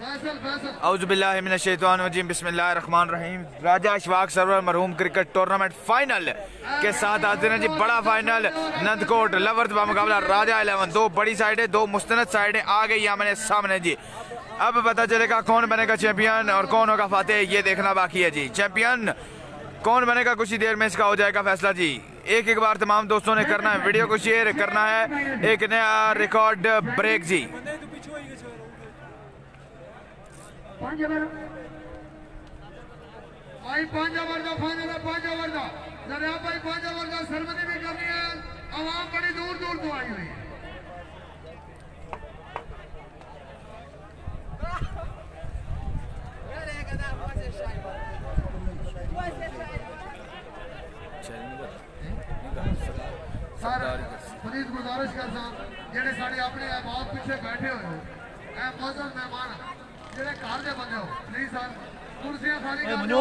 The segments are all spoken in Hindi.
औज़ुबिल्लाहि मिनश्शैतानिर्रजीम बिस्मिल्लाहिर्रहमानिर्रहीम। राजा अशफाक सरवर मरहूम क्रिकेट टूर्नामेंट फाइनल के साथ हाजिर हैं जी। बड़ा फाइनल नंदकोट लवर्स मुकाबला राजा 11। दो बड़ी साइडें, दो मुस्तनद साइडें आ गई आमने सामने जी। अब पता चलेगा कौन बनेगा चैंपियन और कौन होगा फातेह, ये देखना बाकी है जी। चैंपियन कौन बनेगा कुछ ही देर में इसका हो जाएगा फैसला जी। एक एक बार तमाम दोस्तों ने करना है, वीडियो को शेयर करना है, एक नया रिकॉर्ड ब्रेक जी। सरमनी भी करनी है, आवाम बड़ी दूर दूर तो आई हुई है। प्लीज गुजारिश करना जेडे साढ़े अपने बहुत पीछे बैठे हुए हो, मौजूद मेहमान जेडे घर के बंदे हो, प्लीज सर कुर्सियां खाली कर दो।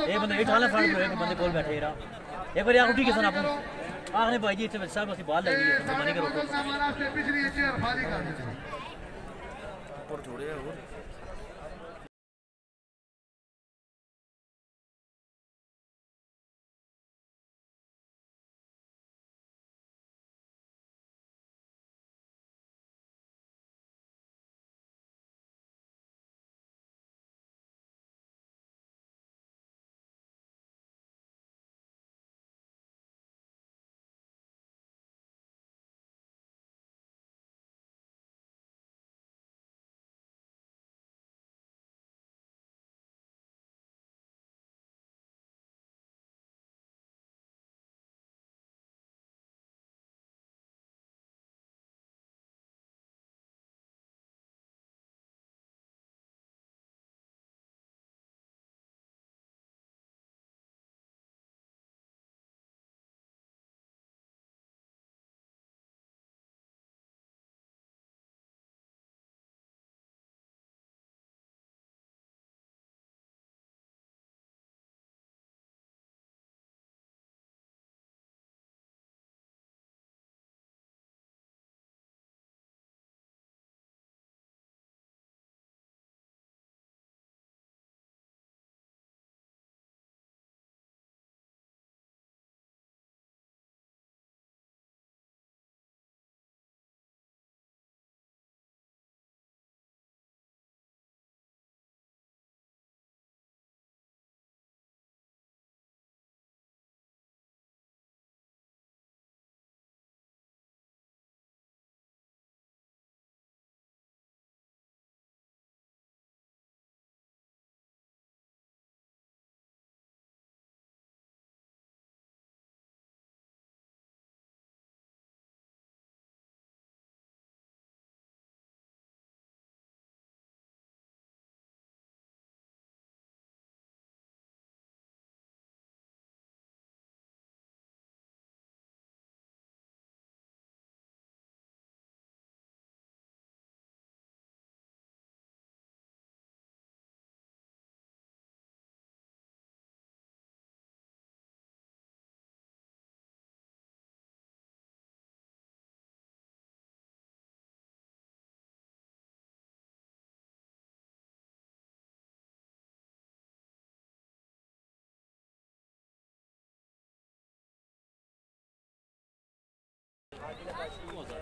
ये बंदे इठाला फाड़ के बंदे कोल बैठे रहा एक बार आउट ही किसन आप आखने भाई जी इतने साहब असली बाल लगी है मनी करो मेहमान आपसे पिछली चेयर खाली कर दो ऊपर थोड़े और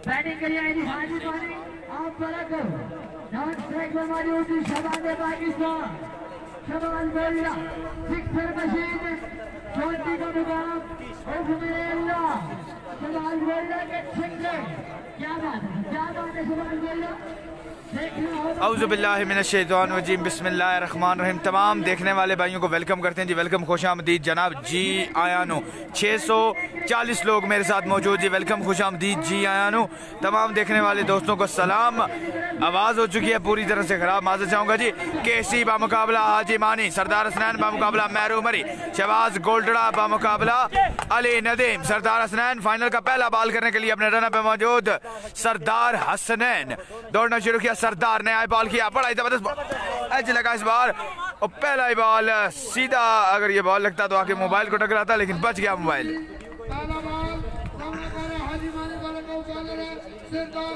बैटिंग करिए हाजी पानी आप बड़ा करो डांस ट्रैक पर मौजूद शबाब पाकिस्तान शबाब बोलिया सिक्सर मशीन चोटी का मुकाम शबाब बोलिया के छक्के क्या बात है शबाब बोलिया। औज़ुबिल्लाहि मिनश्शैतानिर्रजीम बिस्मिल्लाहिर्रहमानिर्रहीम। तमाम देखने वाले भाइयों को वेलकम करते हैं जी। वेलकम, खुशामदीद जनाब जी आयानो। 640 लोग मेरे साथ मौजूद जी। वेलकम, खुशामदीद जी आयानो। तमाम देखने वाले दोस्तों को सलाम। आवाज़ हो चुकी है पूरी तरह से ख़राब, माज़रत चाहूँगा जी। केसी बामुकाबला हाजी मानी, सरदार हसनैन बामुकाबला मैरू मरी, शहबाज गोल्डड़ा बामुकाबला अली नदीम। सरदार हसनैन फाइनल का पहला बॉल करने के लिए अपने रन पे मौजूद सरदार हसनैन दौड़ना शुरू किया। सरदार ने आए बॉल किया, बड़ा जबरदस्त एज लगा इस बार और पहला ही बॉल सीधा, अगर ये बॉल लगता तो आके मोबाइल को टकराता, लेकिन बच गया मोबाइल।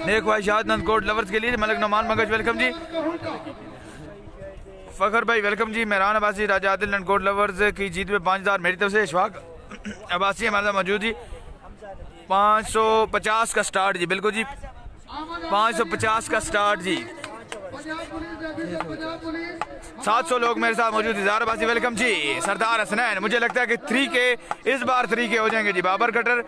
नेक ख्वाहिशात नंदकोट लवर्स के लिए मलिक नुमान मगज वेलकम जी। फ़खर भाई वेलकम जी। Mehran Abbasi Raja Adil and gold lovers की जीत में 5000 मेरी तरफ से। इशफाक अब्बासी हमारे साथ मौजूद जी। 550 का स्टार्ट जी, बिल्कुल जी 550 का स्टार्ट जी। 700 लोग मेरे साथ मौजूद। इज़हार अब्बासी वेलकम जी। सरदार हसनैन, मुझे लगता है कि 3K इस बार 3K हो जाएंगे जी। बाबर कटर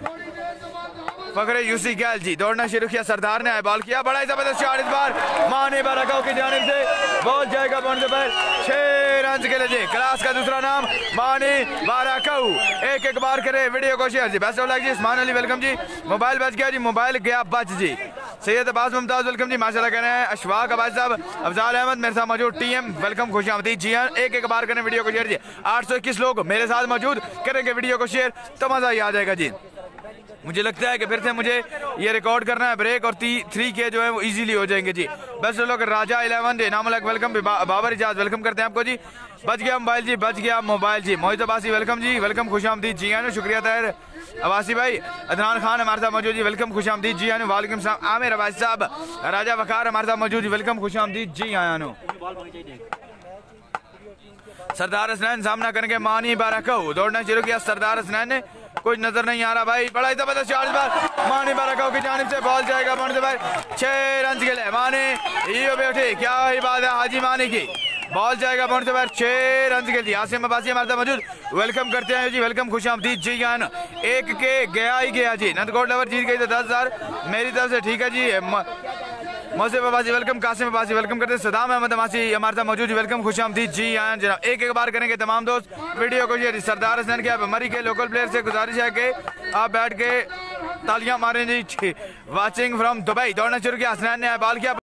फखरे यूसी गैल जी दौड़ना शुरू किया। सरदार ने बॉल किया, बड़ा जबरदस्त शॉट इस बार माने बाराकाऊ की जानिब से। बॉल जाएगा बाउंड्री पर 6 रन के लिए जी। क्लास का दूसरा नाम माने बाराकाऊ। एक बार करे वीडियो को शेयर जी। बेस्ट ऑफ लक जी। उस्मान अली वेलकम जी। मोबाइल बच गया जी, मोबाइल गया बच जी। सैयद अब्बास मुमताज वेलकम जी, माशाल्लाह कह रहे हैं। अशफाक अब्बास साहब, अफजाल अहमद मेरे साथ मौजूद। टीएम वेलकम, खुशामदीद जी हाँ। एक बार करें वीडियो को शेयर जी। 821 लोग मेरे साथ मौजूद, करेंगे वीडियो को शेयर तो मजा ही आ जाएगा जी। मुझे लगता है कि फिर से मुझे ये रिकॉर्ड करना है ब्रेक और 3K जो है वो इजीली हो जाएंगे जी। बस लोग राजा 11 नामलक वेलकम। बाबर इजाज वेलकम करते हैं आपको जी। बच गया मोबाइल जी, बच गया मोबाइल जी। मोहित अब्बासी वेलकम जी, वेलकम खुशामदीद जी हाँ। शुक्रिया ताहिर अब्बासी भाई। अदनान खान हमारे साथ मौजूद जी, वेलकम खुशामदीद जी हाँ। वालेकुम सलाम। आमिर अब्बासी साहब, राजा वकार हमारे साथ मौजूद जी, वेलकम खुशामदीद जी हाँ। सरदार हसनैन सामना करेंगे मानी बाराकाऊ। दौड़ना शुरू किया सरदार हसनैन ने, कुछ नजर नहीं आ रहा भाई। बड़ा जबरदस्त शॉट इस बार मानी बाराकाऊ की जानिब से। बॉल जाएगा बाउंड्री पर 6 रन के लिए। माने ये बैठे, क्या ही बात है हाजी मानी की। बॉल जाएगा बाउंड्री पर 6 रन के लिए। आसिम अब्बासी हमारे साथ मौजूद, वेलकम करते हैं जी, वेलकम खुशामदीद जी यान। 1K गया ही गया जी। नंदकोट लवर जीत गई तो 10,000 मेरी तरफ से, ठीक है जी। मौसिफ अब्बासी वेलकम, कासिम अब्बासी वेलकम करते हैं। सदाम अहमद अब्बासी हमारे साथ मौजूद, वेलकम खुशामदीद जी आए जनाब। एक बार करेंगे तमाम दोस्त वीडियो को शेयर। सरदार हसनैन के मरी के लोकल प्लेयर से गुजारिश है कि आप बैठ के तालियां मारें जी। Watching from Dubai. दौड़ना शुरू किया हसनैन ने, बॉल किया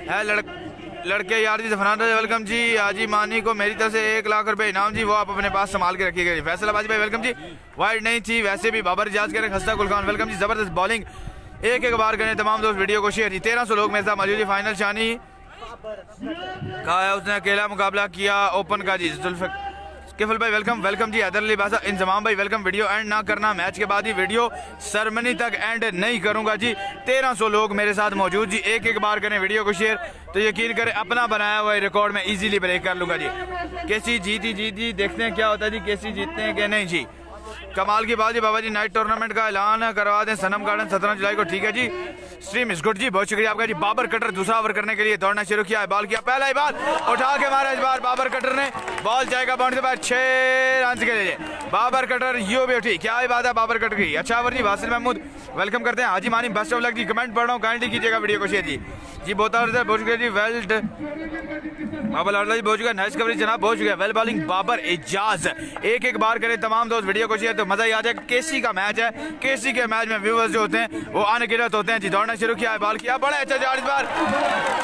है लड़के यार जी। जफरान वेलकम जी। हाजी मानी को मेरी तरफ से 1 लाख रुपए इनाम जी, वो आप अपने पास संभाल के रखिएगा जी। फैसल अब्बासी भाई वेलकम जी। वाइड नहीं थी वैसे भी। बाबर इजाज करें। खस्ता गुलखान वेलकम जी। जबरदस्त बॉलिंग। एक बार करें तमाम दोस्त वीडियो को शेयर जी। 1300 लोग मेरे साथ मौजूद। फाइनल शानी कहा है उसने अकेला मुकाबला किया ओपन का जी। किफल भाई वेलकम, वेलकम जी। हैदर अली बासा इंजमाम भाई वेलकम। वीडियो एंड ना करना, मैच के बाद ही वीडियो सरमनी तक एंड नहीं करूंगा जी। 1300 लोग मेरे साथ मौजूद जी। एक बार करें वीडियो को शेयर तो यकीन करें अपना बनाया हुआ रिकॉर्ड में इजीली ब्रेक कर लूंगा जी। केसी जीती, देखते हैं क्या होता है जी। केसी जीतते हैं कि नहीं जी। कमाल की बात जी बाबा जी, नाइट टूर्नामेंट का ऐलान करवा दें सनम गार्डन 17 जुलाई को। ठीक है जी, स्ट्रीम इज गुड जी, बहुत शुक्रिया आपका जी। बाबर कटर दूसरा ओवर करने के लिए दौड़ना शुरू किया है, बॉल किया, पहला ही बॉल उठा के मारा इस बार बाबर कटर ने, बॉल जाएगा बाउंड्री पर 6 रन के लिए। बाबर कटर यू भी उठी, क्या ही बात है बाबर कटर की। अच्छा ओवर जी, वासिल महमूद वेलकम करते हैं। Haji Mani best of luck जी, कमेंट पढ़ रहा हूँ, काइंडली कीजिएगा वीडियो को शेयर जी। जी बहुत शुक्रिया जी, वेल्ड बाबर लाडला जी बहुत शुक्रिया, नाइस कवरेज जनाब, बहुत शुक्रिया। वेल बॉलिंग बाबर एजाज, एक बार करें तमाम दोस्त वीडियो को शेयर तो मजा ही आ जाएगा। केसी का मैच है, केसी के मैच में व्यूअर्स जो होते हैं वो अनगिनत होते हैं जी। दौड़ना शुरू किया है, बॉल किया, बड़ा अच्छा चार इस बार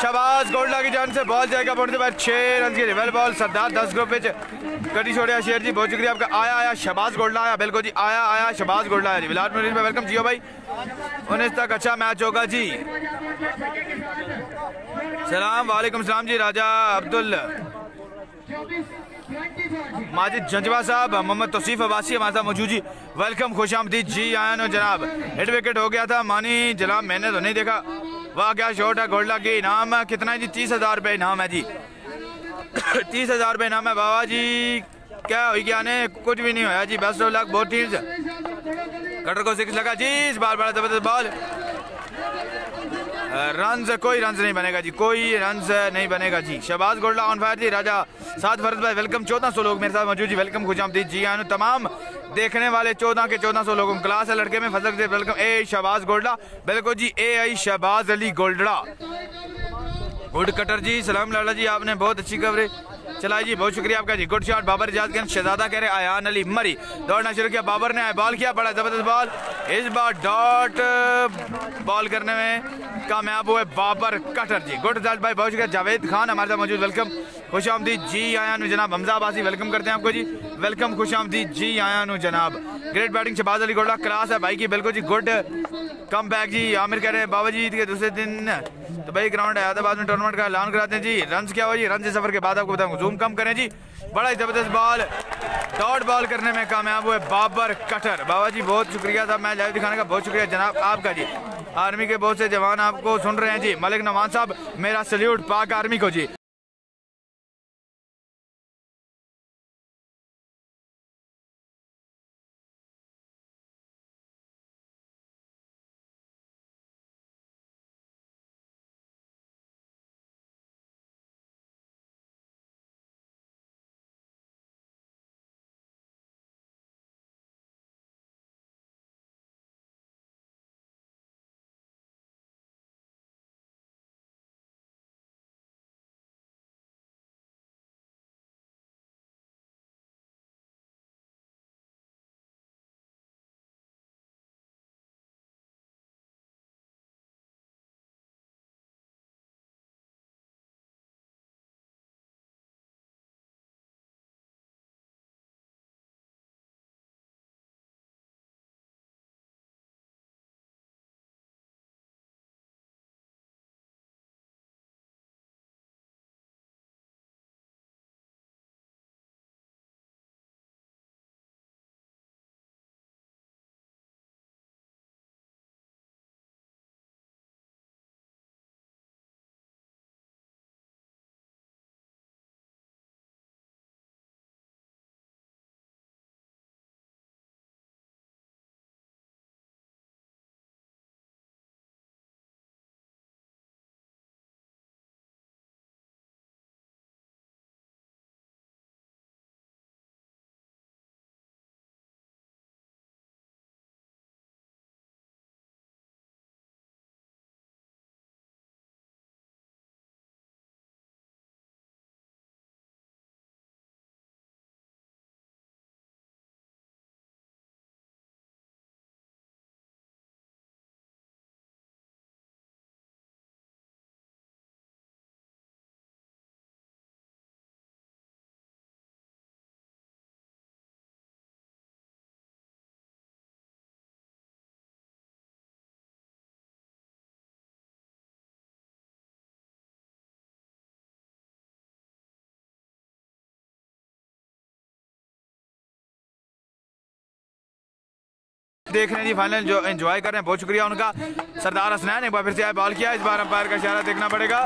शहबाज गोल्डा की जान से, बॉल जाएगा बाउंड्री पर 6 रन के लिए। वेल बॉल सरदार 10 ग्रुप कटी छोड़िया शेर जी, बहुत शुक्रिया आपका। आया शहबाज गोल्डा आया, बिल्कुल जी आया शहबाज गोल्डा आया जी। विलाट में वेलकम जियो भाई, 19 तक अच्छा मैच होगा जी। सलाम वालेकुम सलाम जी, राजा अब्दुल माजिद जंजवा साहब, मोहम्मद तौसीफ अब्बासी हमारे साथ मौजूद जी, वेलकम खुश आमदीद जी। आया नो जनाब, हिट विकेट हो गया था मानी जनाब, मैंने तो नहीं देखा। वाह क्या शॉट है, गोल्डा के इनाम कितना है जी? 30,000 रुपये इनाम है जी। 30,000 रुपये इनाम है बाबा जी। क्या हुई क्या ने, कुछ भी नहीं होया जी, बेस्ट ऑफ लक। बहुत टीम कटर को 6 लगा जी, इस बार बड़ा जबरदस्त बॉल, रन्स कोई रन्स नहीं बनेगा जी, कोई रन्स नहीं बनेगा जी। शहबाज गोल्डा ऑन फायर जी। राजा साथ फरज भाई वेलकम, 1400 लोग मेरे साथ मौजूद जी, वेलकम खुश आमदीद जी। आनु तमाम देखने वाले 14 के 1400 लोगों क्लास है लड़के में फजल से वेलकम। ए शहबाज गोल्डा, बिल्कुल जी, ए आई शहबाज अली गोल्डा गुड कटर जी। सलाम लाला जी, आपने बहुत अच्छी कवरेज चलाई जी, बहुत शुक्रिया आपका जी। गुड शॉट बाबर इजाज के शहजादा कह रहे आयान अली मरी, दौड़ना शुरू किया, बाबर ने बॉल किया, बड़ा जबरदस्त बॉल, इस बार डॉट बॉल करने में कामयाब हुए बाबर कटर जी। गुड रिजल्ट भाई, बहुत शुक्रिया। जावेद खान हमारे साथ मौजूद, वेलकम खुश आमदीद जी। आयान जनाब हमजा अब्बासी वेलकम करते हैं आपको जी, वेलकम खुश आमदीद जी। आयान जनाब great batting Shahbaz Ali गोल्डा, class है भाई की, बिल्कुल जी, गुड कम बैक जी। आमिर कह रहे हैं बाबा जी के दूसरे दिन तो भाई ग्राउंड हैदराबाद में टूर्नामेंट का ऐलान कराते हैं जी। रन क्या हुआ जी, रन से सफर के बाद आपको बताऊंगा, जूम कम करें जी। बड़ा ही जबरदस्त बॉल, डॉट बॉल करने में कामयाब हुए बाबर कटर। बाबा जी बहुत शुक्रिया साहब, मैं लाइव दिखाने का बहुत शुक्रिया जनाब आपका जी। आर्मी के बहुत से जवान आपको सुन रहे हैं जी। मलिक नवान साहब मेरा सल्यूट पाक आर्मी को जी। देख रहे हैं जी, फाइनल जो एंजॉय कर रहे हैं, बहुत शुक्रिया उनका। सरदार हसनैन एक बार फिर से आए, बॉल किया, इस बार अंपायर का इशारा देखना पड़ेगा।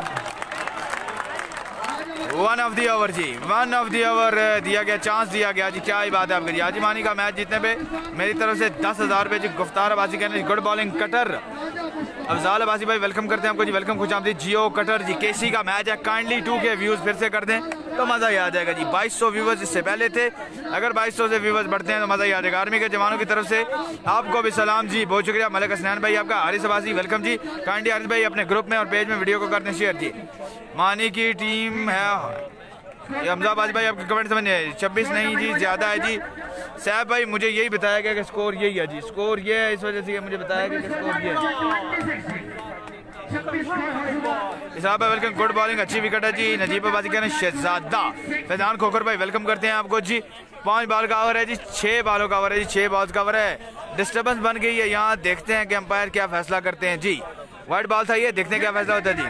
वन ऑफ दी ओवर जी, वन ऑफ दी ओवर दिया गया, चांस दिया गया जी। क्या ही बात है आपकी जी। हाजी मानी का मैच जीतने पे मेरी तरफ से 10,000 रुपये जी। गुफ्तार अब्बासी कहने good bowling cutter. Afzal Abbasi भाई वेलकम करते हैं आपको जी, वेलकम खुश आमदीद। जियो कटर जी, केसी का मैच है, काइंडली 2K व्यूज़ फिर से कर दें तो मज़ा ही आ जाएगा जी। 2200 व्यूवर्स इससे पहले थे, अगर 2200 से व्यूवर्स बढ़ते हैं तो मज़ा ही आ जाएगा। आर्मी के जवानों की तरफ से आपको भी सलाम जी, बहुत शुक्रिया। मलिक हसनैन भाई आपका, हारिस अब्बासी वेलकम जी। काइंडली हारिस भाई अपने ग्रुप में और पेज में वीडियो को करते हैं शेयर जी। मानी की टीम है हमजाबाज भाई, आपके कमेंट समझ 26 नहीं जी, ज़्यादा है जी। साहब भाई मुझे यही बताया गया कि स्कोर यही है जी, स्कोर ये है, इस वजह से मुझे बताया गया कि स्कोर ये है। साहब भाई वेलकम, गुड बॉलिंग, अच्छी विकेट है जी। नजीब अब्बासी कहने शहजादा। फैजान खोखर भाई वेलकम करते हैं आपको जी। 5 बॉल का ओवर है जी, 6 बॉलों का ओवर है जी, 6 बॉल्स का ओवर है। डिस्टर्बेंस बन गई है यहाँ, देखते हैं कि अंपायर क्या फैसला करते हैं जी। वाइट बॉल था ये, देखते हैं क्या फैसला होता है जी।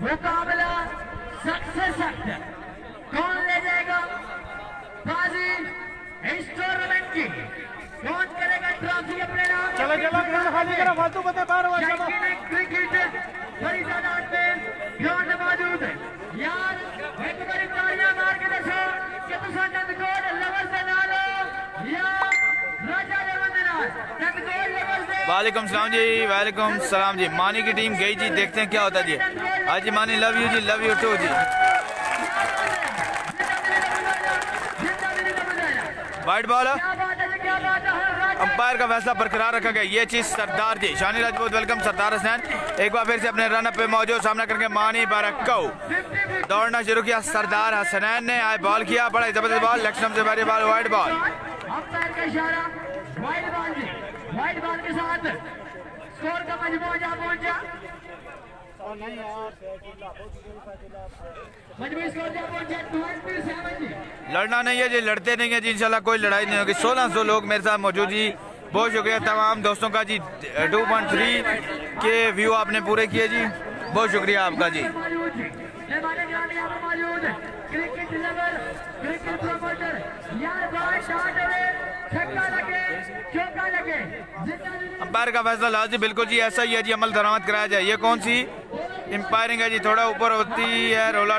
मुकाबला सख्त से सख्त, कौन ले जाएगा बाजी इस टूर्नामेंट की, कौन करेगा ट्रॉफी अपने नाम। चलो चलो खाली करो, फालतू बते बाहर हो जाओ। क्रिकेट बड़ी तादाद में ग्राउंड मौजूद है यार, एक बार तालियां मार के दसो कि तुसा नंदकोट लवर से नालो या राजा लेवन दे नाल नंदकोट लवर से। वालेकुम सलाम जी, वालेकुम सलाम जी। मानी की टीम गई जी, देखते हैं क्या होता है जी। हाजी मानी लव यू जी, लव यू टू जी। वाइट बॉल, अंपायर का फैसला बरकरार रखा गया। ये चीज सरदार जी, शानी राजपूत वेलकम। सरदार हसनैन एक बार फिर से अपने रन अप पे मौजूद, सामना करके मानी बारक्कौ दौड़ना शुरू किया। सरदार हसनैन ने आए बॉल किया, बड़ा जबरदस्त बॉल, लेफ्ट से बारी बॉल, वाइट बॉल। अंपायर का इशारा वाइट बॉल जी, वाइट बॉल के साथ स्कोर का मजमूआ जा पहुंचा, मजमूई स्कोर जा पहुंचा 27 जी। लड़ना नहीं है जी, लड़ते नहीं है जी, इंशाल्लाह कोई लड़ाई नहीं होगी। 1600 लोग मेरे साथ मौजूद जी, बहुत शुक्रिया तमाम दोस्तों का जी। 2.3 के व्यू आपने पूरे किए जी, बहुत शुक्रिया आपका जी। क्रिकेट लवर, क्रिकेट प्रमोटर यार, बाल शॉट है, छक्का लगे, चौका लगे, अंपायर का फैसला लाजी बिल्कुल जी ऐसा ही है जी, अमल दरामद कराया जाए। ये कौन सी अंपायरिंग है जी, थोड़ा ऊपर होती है रोला।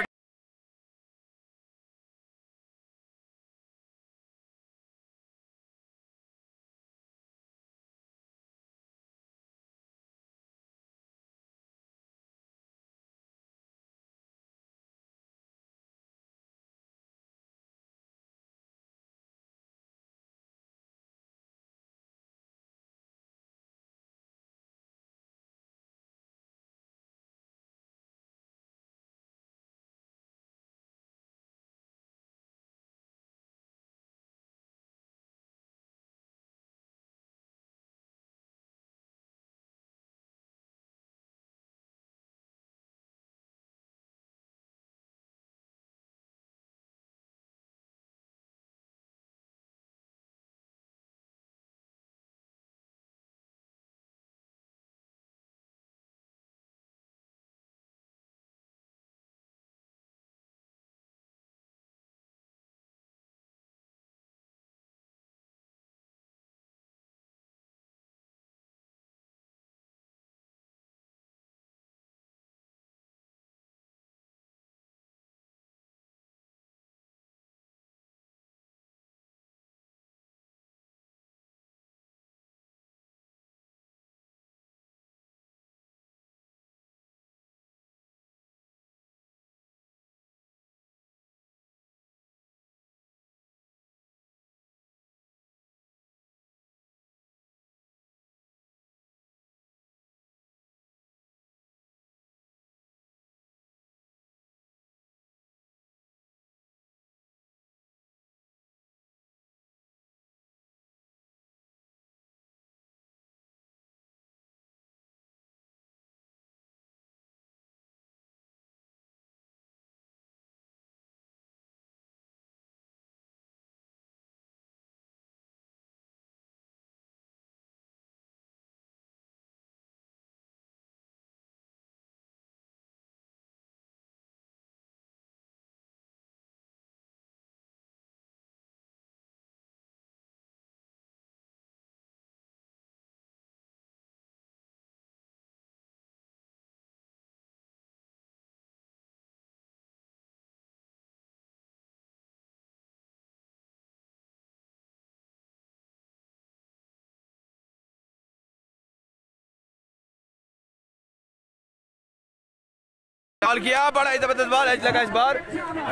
बॉल किया, बड़ा जबरदस्त बॉल एज लगा इस बार,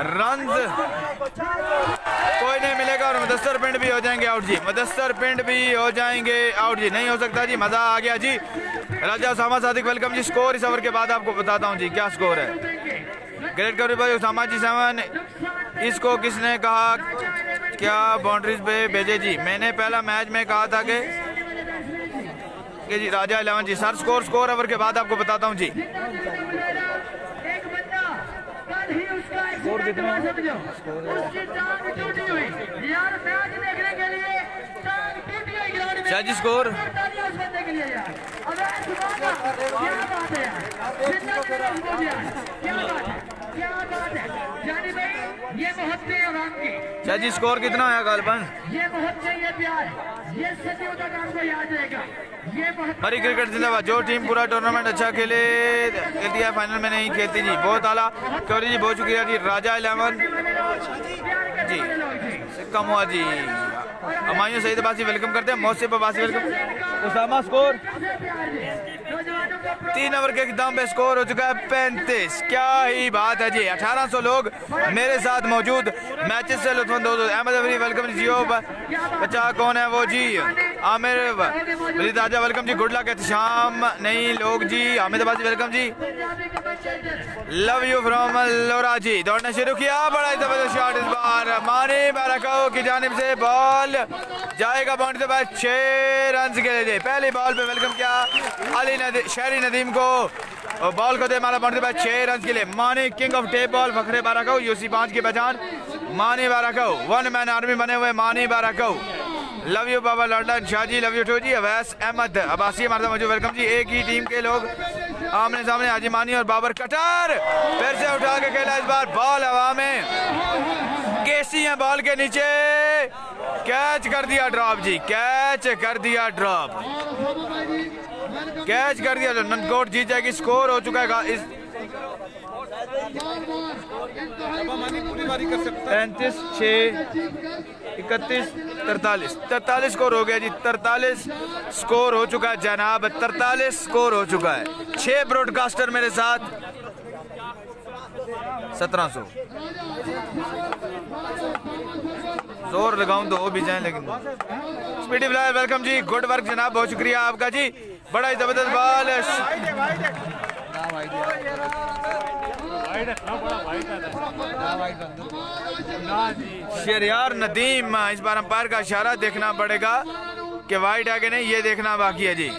रन कोई नहीं मिलेगा और मुदस्सर पिंड भी हो जाएंगे आउट जी, मुदस्सर पिंड भी हो जाएंगे आउट जी। नहीं हो सकता जी, मजा आ गया जी। राजा उसामा सादिक वेलकम जी। स्कोर इस ओवर के बाद आपको बताता हूँ जी क्या स्कोर है। ग्रेट कवरेज भाई उसामा जी 7। इसको किसने कहा क्या बाउंड्रीज पे भेजे जी? मैंने पहला मैच में कहा था कि जी राजा 11 जी। सर स्कोर ओवर के बाद आपको बताता हूँ जी। स्कोर कितना समझो, उसकी टांग टूटी हुई यार, मैच देखने के लिए टांग टूटी हुई ग्राउंड में। जी स्कोर उस बंदे के लिए यार, अबे सुभान क्या बात है यार, क्या बात है जानी भाई, ये मोहब्बत है आवाम की। जी स्कोर कितना है गालबन? ये मोहब्बत, ये प्यार, ये सदियों तक आपको याद रहेगा। ये हरी क्रिकेट जिंदाबाद। जो टीम पूरा टूर्नामेंट अच्छा खेलती है फाइनल में नहीं खेलती जी। बहुत आला कवरेज जी, बहुत शुक्रिया जी। राजा 11 जी कम हुआ जी। हमायूं सईद अब्बासी वेलकम करते हैं, Mausif Abbasi welcome. Usama score 3 over के एकदम पे स्कोर हो चुका है 35। क्या ही बात है जी। 1800 लोग मेरे साथ मौजूद, मैचेस से लुत्फानंदोज। अहमद अफरी वेलकम जी। जियो बच्चा कौन है वो जी? Aamir Waleed Raja welcome ji. Good luck Ehtesham नहीं लोग जी। Hamid Abbasi welcome ji. Love you from Lora ji. दौड़ना शुरू किया, बड़ा जबरदस्त शॉट इस बार मानी बारकाओ की जानिब से, बॉल जाएगा बाउंड्री के बाद 6 रन के लिए। पहली बॉल पे वेलकम किया अली शहरी नदीम को, और बॉल को दे मारा बाउंड्री के बाद 6 रन के लिए। Mani king of tape ball Fakhre Barkao UC 5 की पहचान मानी बारकाओ, 1 मैन आर्मी बने हुए Mani Barkao. Love you Baba Lordan Shahji, love you too ji. Awais Ahmed Abbasi हमारे साथ मौजूद वेलकम जी। एक ही टीम के लोग आमने सामने, हाजी मानी और बाबर कटर फिर से उठा के खेला इस बार, बॉल हवा में, केसी है बॉल के नीचे, कैच कर दिया ड्रॉप जी, कैच कर दिया ड्रॉप, कैच कर दिया। ननकोट जीत जाएगी। स्कोर हो चुका है इस 35-6 31 43 स्कोर हो गया जी। 43 स्कोर हो चुका है जनाब, 43 स्कोर हो चुका है। 6 ब्रॉडकास्टर मेरे साथ, 1700 जोर लगाऊं तो वो भी जाए, लेकिन speedy flyer welcome ji. Good work जनाब, बहुत शुक्रिया आपका जी। बड़ा ही जबरदस्त बॉल, शहरियार नदीम। इस बार अंपायर का इशारा देखना पड़ेगा कि वाइड है कि नहीं, ये देखना बाकी है जी।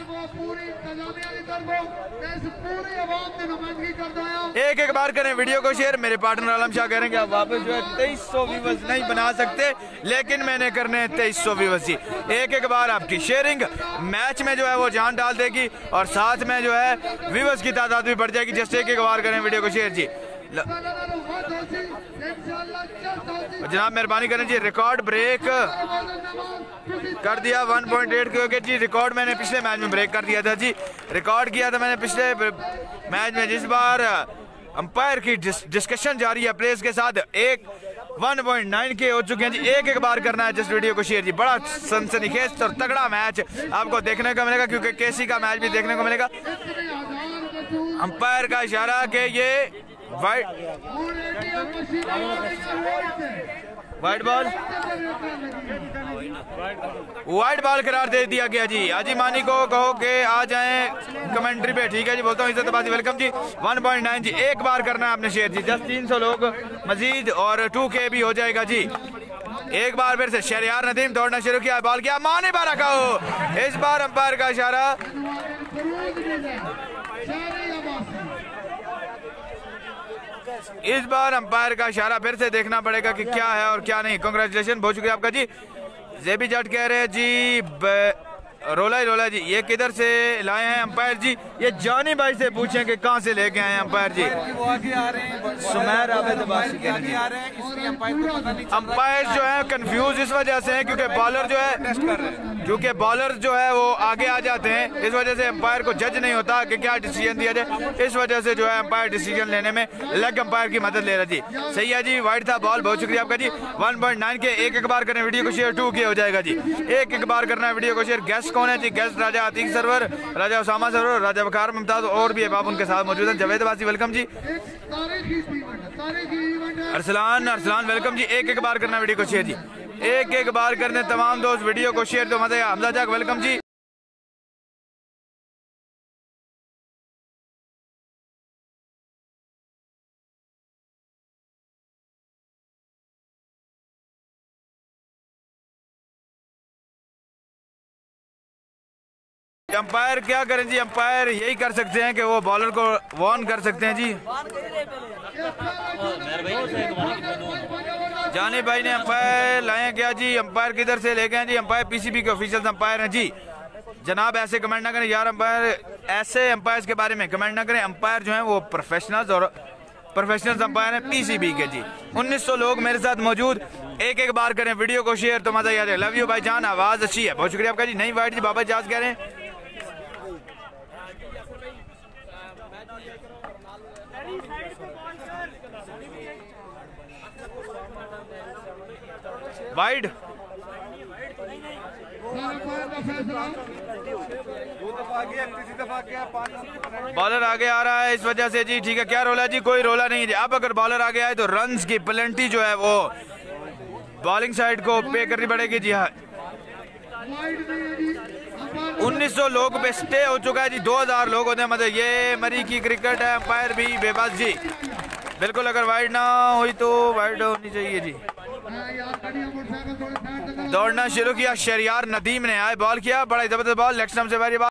एक बार करें वीडियो को शेयर। मेरे पार्टनर आलम शाह कह रहे हैं कि आप वापस जो है 2300 व्यूवर्स नहीं बना सकते, लेकिन मैंने करने हैं 2300 व्यूवर्स ही। एक बार आपकी शेयरिंग मैच में जो है वो जान डाल देगी, और साथ में जो है व्यूवर्स की तादाद भी बढ़ जाएगी। जैसे एक बार करें वीडियो को शेयर जी। जनाब मेहरबानी करें जी। रिकॉर्ड ब्रेक कर दिया 1.8 क्योंकि जी रिकॉर्ड मैंने पिछले मैच में ब्रेक कर दिया था जी। रिकॉर्ड किया था मैंने पिछले मैच में, जिस बार अंपायर की डिस्कशन जारी है प्लेयर्स के साथ। 1.9 के हो चुके हैं जी। एक बार करना है जिस वीडियो को शेयर जी। बड़ा सनसनीखेज और तगड़ा मैच आपको देखने को मिलेगा, क्योंकि केसी का मैच भी देखने को मिलेगा। अंपायर का इशारा कि ये वाइड बॉल करार दे दिया गया जी। हाजी मानी को कहो कि आ जाएं कमेंट्री पे, ठीक है जी। बोलता हूँ इज्जत बाजी वेलकम जी। 1.9 जी, एक बार करना है आपने शेयर जी। जस्ट 300 लोग मजीद और 2K भी हो जाएगा जी। एक बार फिर से शहरियार नदीम दौड़ना शुरू किया, बॉल किया मानी बारकाओ। इस बार अंपायर का इशारा, इस बार अंपायर का इशारा फिर से देखना पड़ेगा कि क्या है और क्या नहीं। कांग्रेचुलेशन, बहुत शुक्रिया आपका जी। जेबी जट कह रहे हैं जी रोला जी, ये किधर से लाए हैं अंपायर जी? ये जानी भाई से पूछें कि कहाँ से लेके आए हैं अंपायर जी। सुमैर आबिद अब्बासी कह रहे हैं अंपायर जो है कंफ्यूज इस वजह से है क्योंकि बॉलर जो है क्योंकि बॉलर जो है वो आगे आ जाते हैं, इस वजह से अंपायर को जज नहीं होता कि क्या डिसीजन दिया जाए। इस वजह से जो है अंपायर डिसीजन लेने में लेग अंपायर की मदद ले रहा जी। सही है जी, वाइड था बॉल, बहुत शुक्रिया आपका जी। 1.9 के एक बार करना वीडियो को शेयर, 2K हो जाएगा जी। एक बार करना वीडियो को शेयर। गेस्ट कौन है जी? गेस्ट राजा अतीक सरवर, राजा उसामा सरवर, राजा वकार मुमताज और भी अहबाब उनके साथ मौजूद हैं। जावेद अब्बासी वेलकम जी। अरसलान वेलकम जी। एक बार करना वीडियो को शेयर जी, एक बार करने तमाम दोस्त वीडियो को शेयर। तो मजा हमजा जाक वेलकम जी। अंपायर क्या करें जी? अंपायर यही कर सकते हैं कि वो बॉलर को वार्न कर सकते हैं जी। जानी भाई ने अंपायर लाए क्या जी? अंपायर किधर से ले गए जी? अंपायर पीसीबी के ऑफिशियल अंपायर हैं जी। जनाब ऐसे कमेंट ना करें यार, अंपायर ऐसे अंपायर्स के बारे में कमेंट ना करें। अंपायर जो हैं वो प्रोफेशनल्स और प्रोफेशनल्स अंपायर हैं पीसीबी के जी। 1900 लोग मेरे साथ मौजूद, एक बार करें वीडियो को शेयर तो मजा याद है। लव यू भाई जान, आवाज अच्छी है, बहुत शुक्रिया आपका जी। नहीं वाइट जी बाबा जाज कह रहे हैं वाइड। बॉलर आगे आ रहा है इस वजह से जी। ठीक है, क्या रोला जी? कोई रोला नहीं है। अब अगर बॉलर आगे आए तो रन्स की प्लेंटी जो है वो बॉलिंग साइड को पे करनी पड़ेगी जी। हाँ 1900 लोग पे स्टे हो चुका है जी। 2000 लोग होते हैं, मतलब ये मरी की क्रिकेट है। अंपायर भी बेबस जी बिल्कुल। अगर वाइड ना हुई तो वाइड होनी चाहिए जी। दौड़ना शुरू किया शरियार नदीम ने, आए बॉल किया, बड़ा जबरदस्त बॉल, लेग स्टंप से बारी